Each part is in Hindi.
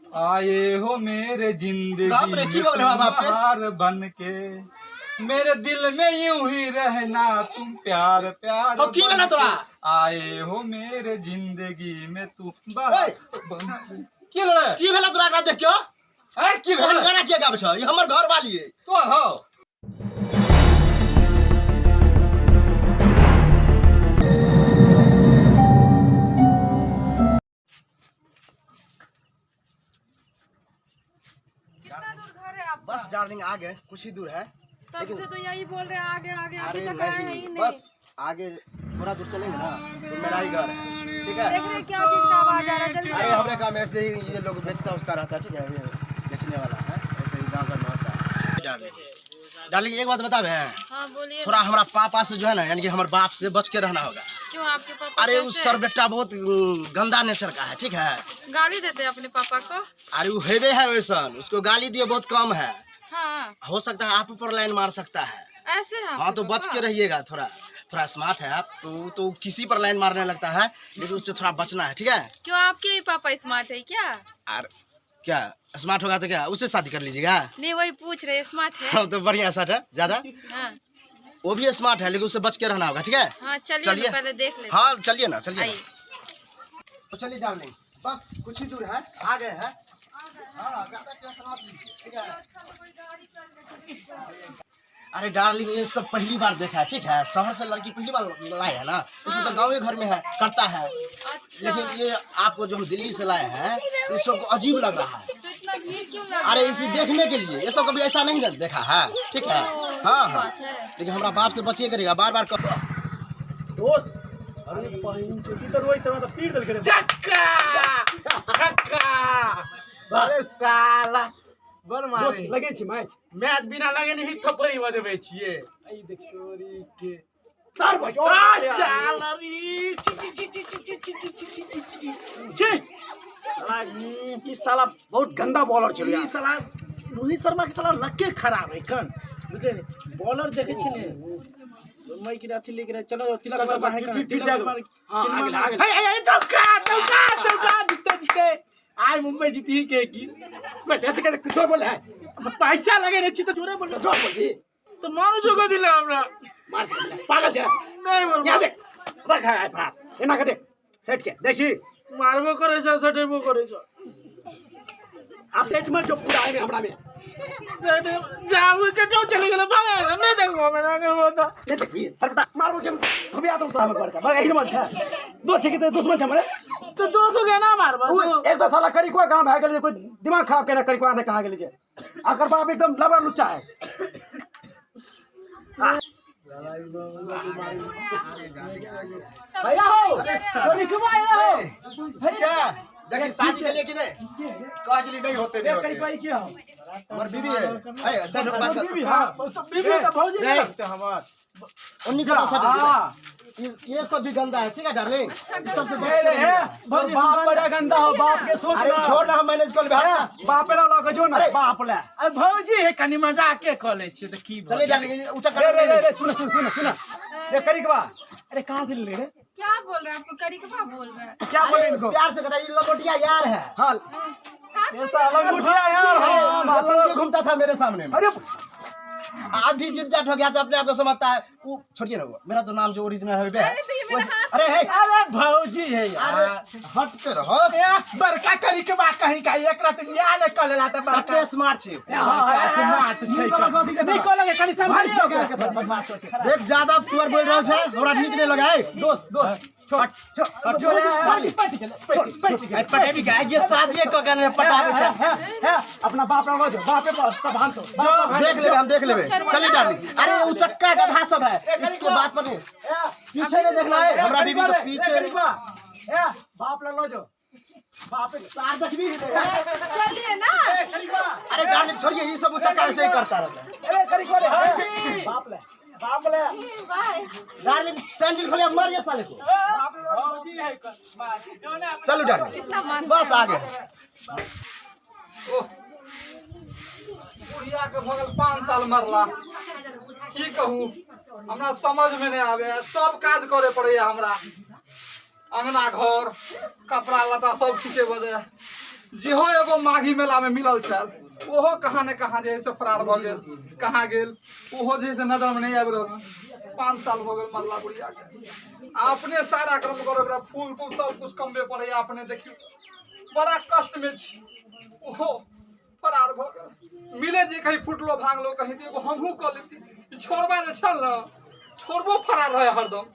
आए हो मेरे जिंदगी हार बन के, मेरे दिल में यूं ही रहना तुम प्यार प्यार तो की बना तोरा आए हो मेरे जिंदगी में तुम की लड़े की भेला तोरा का देखियो है की एहन गाना के गाबै छ? ई हमर घर वाली है तो हो कितना दूर घर है आपका? बस डार्लिंग आ गए, कुछ ही दूर है। तब से तो यही बोल रहे हैं आगे आगे, अरे अभी तक आए हैं ही नहीं, नहीं। बस आगे थोड़ा दूर चलेंगे ना तो मेरा ही घर है, ठीक है। देख रहे हैं क्या चीज का आवाज आ रहा है, जल्दी अरे आओ। हमारे गाँव में ऐसे ही ये लोग बेचता उचता रहता है, ठीक है। ये बेचने वाला है, ऐसे ही गाँव घर में होता है। डार्लिंग एक बात बतावे, हाँ बोलिए। थोड़ा हमारा पापा से जो है ना, यानी कि हमारे बाप से बच के रहना होगा। क्यों आपके पापा अरे कैसे? उस सर बेटा बहुत गंदा नेचर का है, ठीक है। गाली देते हैं अपने पापा को? अरे वो हेवे है वैसा, उसको गाली दिए बहुत कम है। हाँ हो सकता है आप ऊपर लाइन मार सकता है। ऐसे है हाँ तो बच के रहिएगा, थोड़ा स्मार्ट है आप तो किसी पर लाइन मारने लगता है, लेकिन उससे थोड़ा बचना है, ठीक है। क्यों आपके ही पापा स्मार्ट है क्या? और क्या स्मार्ट होगा तो क्या उससे शादी कर लीजिएगा? नहीं वही पूछ रहे, स्मार्ट है? हाँ तो बढ़िया सेट है ज्यादा। हाँ वो भी स्मार्ट है लेकिन उससे बच के रहना होगा, ठीक है। हाँ चलिए ना, पहले देख लेते हैं। हाँ चलिए ना, चलिए आइए। तो चलिए डार्लिंग, बस कुछ ही दूर है, आ गए हैं। हाँ, ज्यादा टेंशन मत लीजिए, ठीक है। अरे डार्लिंग ये सब पहली बार देखा है, ठीक है। शहर से लड़की पहली बार लाए है ना, इसे तो गाँव घर में है करता है। अच्छा लेकिन ये आपको जो हम दिल्ली से लाए हैं इस सबको अजीब लग रहा है। तो इतना भीड़ क्यों लग अरे रहा इसे है? देखने के लिए, ये सब कभी ऐसा नहीं देखा है, ठीक है। हाँ हाँ, लेकिन हमारा बाप से बचिए करेगा, बार बार दोस्त अरे पाइन चोटी तो रोई से पीट दल करे छक्का छक्का अरे साला बर दोस्त मारे लगे छी मैच बिना लगे नहीं थप्पड़ी बजबै छियै आई देखियो रे के तार बच साला री छी साला ई साला बहुत गंदा बॉलर छल यार। ई साला रोहित शर्मा के साला लक्के खराब है कन बुझले बॉलर देखे छी ने मुंबई की राथी लेके रहे चलो तिलक चल, बाहर कर फिर से हां आगे हे चौका चौका चौका जीते जीते आज मुंबई जीती ही के की मैं कैसे कैसे कुछ बोल है पैसा लगे नहीं छी तो जोरे बोल जोर बोल दी तो मारो जोगा दिला हमरा मार छे पागल छे नहीं बोल यहां देख रखा है भात एना के देख सेट के देखी मारबो करे छ सटेबो करे छ आप सेट में जो पूरा है हमरा में जाऊ के तो चले गेल भागे नहीं देखो मैंने के बता ये देख भी सरपटा मारो जम थोड़ी आता तो हमें करता मगर यही मन छे दो छे के दुश्मन छे हमरे तो 200 के ना मारबो एक तो साला करी कोई काम है गेले कोई दिमाग खराब केना करी कोई आने कहां गेले छे आकर बाप एकदम लबड़ा लुच्चा है। भैया हो सोनी क्यों आए हो अच्छा देखिए शादी के लिए कि नहीं कहली नहीं होते ये करी नहीं कोई क्या हो हमारी बीवी है ए सेट होकर बात कर। बीवी हां बीवी का भौजी नहीं। लगते हमार उन्हीं का तो सेट हां ये सब भी गंदा है, ठीक है डार्लिंग। इस सबसे बच ए के रे रहिएगा। भौजी बाप बड़ा गंदा हो बाप के सोच अरे ना छोड़ ना, हम मैनेज कर लेबे। बाप ला लगे जो ना बाप ला अरे भौजी है कनी मजाक के क ले छी त की चलिए डार्लिंग ऊंचा रे रे कर रे सुन ये करी के बा अरे कहां से ले रे क्या बोल रहे हैं आपको? करी कपा बोल रहे हैं? क्या बोले इनको प्यार से कहता ये लंगोटिया यार है। हां हाथ ये साला गुटिया यार हाँ, हां मतलब घूमता था मेरे सामने में। अरे आप भी जिट जाट हो गया तो अपने आप को समझता है। वो छोड़िए ना, वो मेरा तो नाम जो ओरिजिनल है वे है। अरे तो ये मेरा हाथ अरे है अरे भौजी है अरे यार हटते रहो। बड़का करी के बा कहीं का एक रात या ने कल ला त बड़का कते स्मार्ट छी। स्मार्ट छै नहीं को लगे कनी संभालियो के बदमाश हो छे देख ज्यादा तुअर बोल रहल छै, हमरा नीक नहीं लगा है। दोस्त छोड़ जो पटे भी गाय ये शादी क के पटावे छै। अपना बाप ला जो बापे पर तब हां तो देख लेबे, हम देख लेबे। चलिए डार्लिंग। अरे वो चक्का गधा सब है, इसके बात पर नहीं। पीछे नहीं देखना है, हमरा बीवी तो पीछे बाप ला जो बापे तार देखबी। चलिए ना। अरे डार्लिंग छोड़िए, ये सब वो चक्का ऐसे ही करता रहता है। ए करी को बाप ले बाय। डार्लिंग सैंडल खोले मर गया साले को। चलो डार्लिंग कितना मान बस आ गए। बुढ़िया के भगल 5 साल मरला की कहूँ, हमरा समझ में नहीं आवे। सब काज करे पड़े हमरा, अंगना घर कपड़ा लता सब ठीके बजे। जेहो एगो माघी मेला में मिलल छल ओहो कहाँ ने कहाँ जे से फरार भ गेल कहाँ गेल ओहो जे से नजर में नहीं आबि रहल 5 साल भ गेल मरला बुढ़िया के अपने सारा क्रम करे फूल तूल सब कुछ कमबे पड़े अपने देखियो बड़ा कष्ट में छी ओहो फरार भ गेल मिले जे कहीं फुटलो भागलो कहीं एगो हमहू क लेती छोड़बा जे छल न छोड़बो फरार रहे हरदम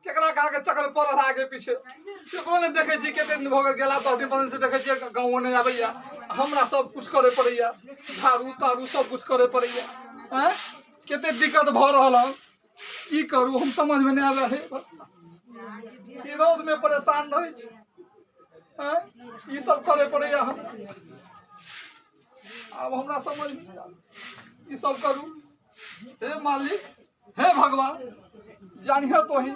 केकरा कहा के चक्कर पड़ल आगे पीछे केकरो ने देखे छी कते दिन भ गेल गेला 10 दिन 15 दिन से देखे छी गाँव नहीं आबैया हमरा सब कुछ करे पड़ैया झाड़ू तारू सब कुछ करे पड़ैया हैं केते दिक्कत भ रहल हम की करू हम समझ में नहीं आवे है ई रोड में परेशान रहे छी हैं ई सब करे पड़ैया हम अब हमरा समझ में नहीं आवे ई सब करू हे मालिक हे भगवान जानिए तो ही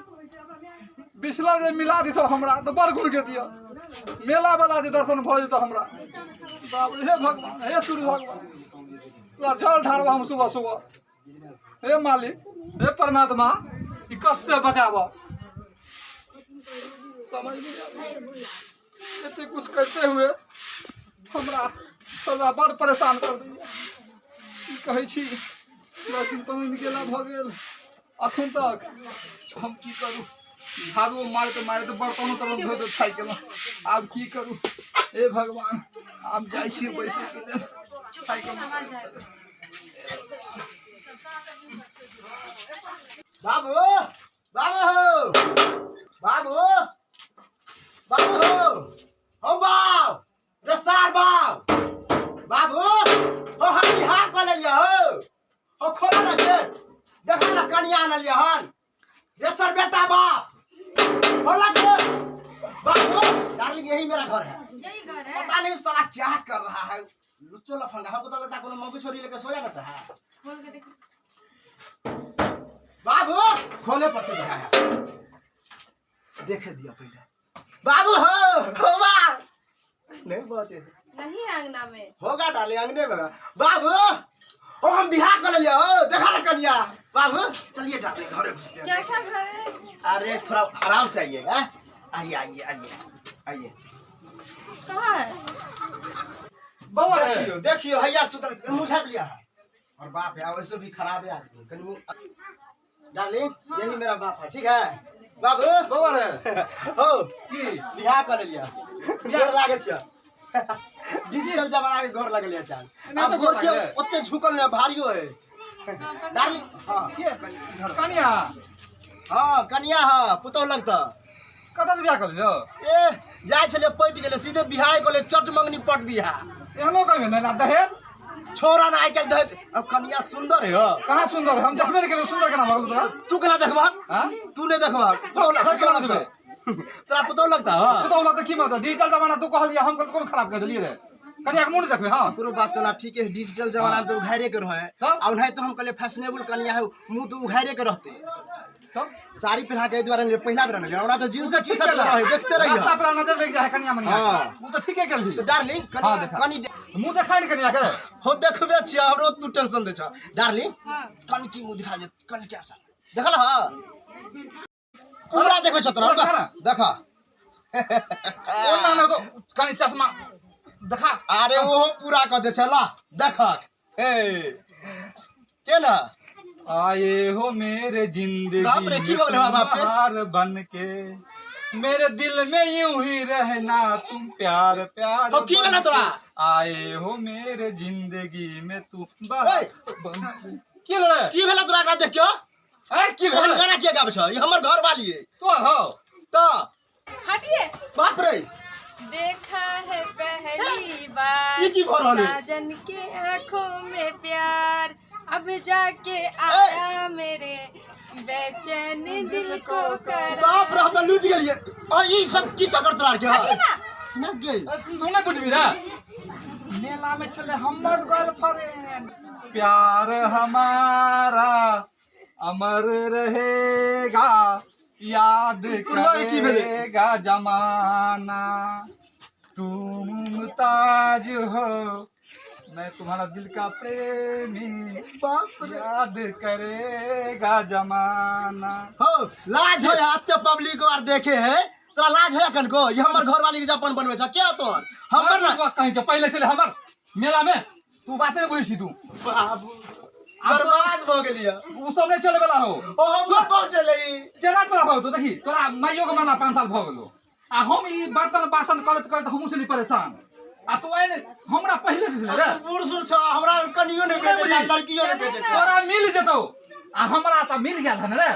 बिस्ला जे मिला दी तो हमरा तो बड़ गुण के दिया मेला वाला जे दर्शन भ जेतो हमरा बाप रे हे भगवान हे सूर्य भगवान पूरा जल ढारबा हम सुबह सुबह हे मालिक हे परमात्मा ई कष्ट से बचावा समझ नहीं आवे इतने कुछ करते हुए हमरा सबरा बड़ परेशान कर दिया की कहै छी लेकिन पानी गेला भ गेल अखन तक हम की करू झाड़ू मारते बर्तनों तरफ धो खाई के अब की करू हे भगवान अब जाइ छी बैसे के लेल खाई के बाबू बाबू हो बाबू बाबू हो बाब रसार बाब बाबू हो हम बिहार कर लिया हो खोला ना गेट देखा ना कनिया आनल हन रे सर बेटा बाप खोला गेट बाबू डार्लिंग यही मेरा घर है यही घर है पता नहीं साला क्या कर रहा है लुच्चो लफंगा हमको तो लगता है कोनो मौकी छोरी लेके सोया रहता है खोल के देखो बाबू खोले पड़ते दिखाया देखे दिया पहले बाबू हो बाप नहीं बचे नहीं अंगना में होगा डार्लिंग अंगने में बाबू ओ हम बिहार कर लिया हो देखा ना कन्या बाबू चलिए डार्लिंग घरे घुसते हैं कैसा घर है अरे थोड़ा आराम से आइएगा आइए आइए आइए आइए कहाँ है बाबा देखियो हैया सुतल मुंह छाप लिया है और बाप है वैसे भी खराब है आदमी कहीं डार्लिंग यही मेरा बाप है ठीक है बाबू बाबा रे हो की बिहार कर लिया गोर लागे छ डिजिटल जमाना के गोर लग लिया चाल अब गोर के ओते झुकल ने भारियो है डार्लिंग हां के कनिया हां कन्या हां पुतो लगता कत बियाह कर लियो ए जाय छले पट गेले सीधे बिहार कोले चट मंगनी पट बिहार एहनो कहबे ना दहेज छोरा ना आइकल दहेज अब कन्या सुंदर है हो कहाँ सुंदर है हम देखबे नहीं केलो सुंदर केना भगल तोरा तू केना देखबा हां तू नहीं देखबा पुतो लगता तोरा पुतो लगता हो तो होला त की मतलब डिजिटल जमाना तू कहलिया हम कौन खराब कर दिलिए रे कनिया के मुंह नहीं देखबे हां पूरा बात तो ना ठीक है डिजिटल जमाना में तो उघारे के रहे अब नहीं तो हम कहले फैशनेबल कन्या है मुंह तो उघारे के रहते तब साड़ी पहना के द्वारा पहला बेर ले ओना तो जींस टी शर्ट रहे देखते रहिए रास्ता पर नजर लग जाए कनिया मनिया हां वो तो ठीके केलही तो डार्लिंग हां देखा कनी मुंह देखाई नहीं कनिया के हो देखबे छी हमरो तू टेंशन दे छ डार्लिंग हाँ कन की मुंह दिखा दे कन क्या सा देखल हां पूरा देखबे छ तोरा देखा ओ ना ना तो कनी चश्मा देखा अरे वो पूरा कर दे छला देखा ए के ना आए हो मेरे जिंदगी बाप रे, की बोले बाप आपके? बहार बन के मेरे दिल में यूं ही रहना तुम प्यार प्यार हो, की बन बोला तोरा? के। आए हो मेरे जिंदगी में तुम बहार बन के। की रे की भेला तोरा का देख क्यों ए की हम रे गाना के गाबै छ ई हमर घर वाली है तो हो तो हटिए बाप रे देखा है पहली बार ये की भर रहले? साजन के आंखों में प्यार अब जाके आया मेरे बेचैन दिल को कर बाप रे हम तो लूट गेलिए आ ई सब की चक्कर तोरा के हटिए ना न गेल तू नहीं बुझबी रे मेला में चले हमर गर्लफ्रेंड प्यार हमारा अमर रहेगा याद करेगा जमाना तुम मुमताज हो मैं तुम्हारा दिल का प्रेमी बाप रे याद करेगा जमाना हो लाज हो आते पब्लिक और देखे है तोरा लाज है कन को ये हमर घर वाली के जपन बनवे छ क्या तोर हमर ना कहीं के पहले चले हमर मेला में तू बातें नहीं बुझी तू बाबू बर्बाद हो गेलिया उ सब नहीं चले वाला हो ओ हम पहुंचले केना तोरा भाव तो देखी तोरा माइयो के मरना 5 साल भ गेलो आ हम ई बर्तन बासन करत करत हमहु छली परेशान आ तू आने हमरा पहले से रे बूढ़ सुर छ हमरा कनियो ने बेटे छ लड़कियो ने बेटे छ तोरा मिल जेतो आ हमरा त मिल गेल हन रे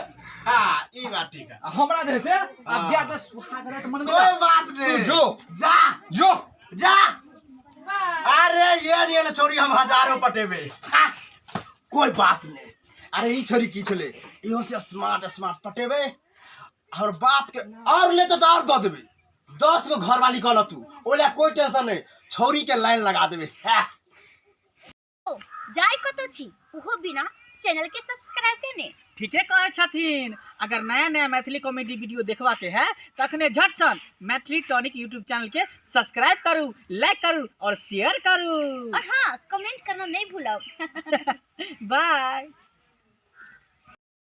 हां ई बात ठीक है आ हमरा जे से आ बियाह के सुहाग रात मन में कोई बात नहीं तू जो जा जो जा अरे ये ना छोरी हम हजारों पटेबे कोई बात नहीं अरे ई छोरी की छले इहो से स्मार्ट पटेबे और बाप के और लेते तो और दे देबे 10 गो घर वाली कहल तू ओला कोई टेंशन नहीं छोरी के लाइन लगा देबे जाय कतो छी उहो बिना चैनल के सब्सक्राइब करने ठीके कहे छथिन अगर नया नया मैथिली कॉमेडी वीडियो देखवा के है तखने झट सन मैथिली टॉनिक यूट्यूब चैनल के सब्सक्राइब करू लाइक करू और शेयर करू और हाँ कमेंट करना नहीं भूलो बाय।